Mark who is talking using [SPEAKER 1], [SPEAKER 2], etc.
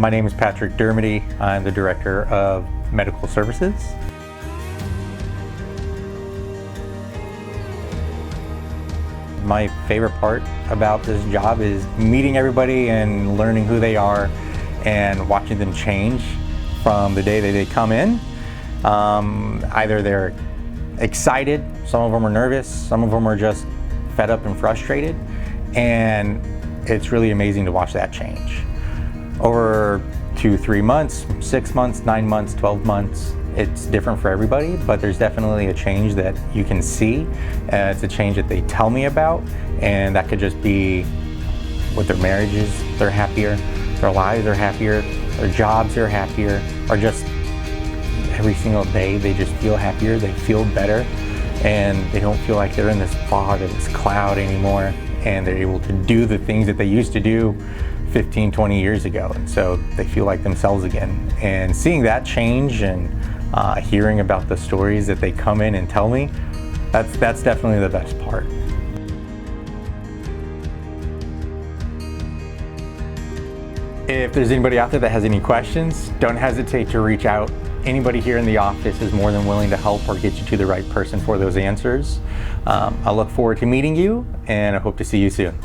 [SPEAKER 1] My name is Patrick Dermody. I'm the Director of Medical Services. My favorite part about this job is meeting everybody and learning who they are and watching them change from the day that they come in. Either they're excited, some of them are nervous, some of them are just fed up and frustrated, and it's really amazing to watch that change. Over 2-3 months, 6 months, 9 months, 12 months, it's different for everybody, but there's definitely a change that you can see. It's a change that they tell me about, and that could just be with their marriages, they're happier, their lives are happier, their jobs are happier, or just every single day they just feel happier, they feel better, and they don't feel like they're in this fog or this cloud anymore, and they're able to do the things that they used to do 15, 20 years ago, and so they feel like themselves again. And seeing that change and hearing about the stories that they come in and tell me, that's definitely the best part. If there's anybody out there that has any questions, don't hesitate to reach out. Anybody here in the office is more than willing to help or get you to the right person for those answers. I look forward to meeting you, and I hope to see you soon.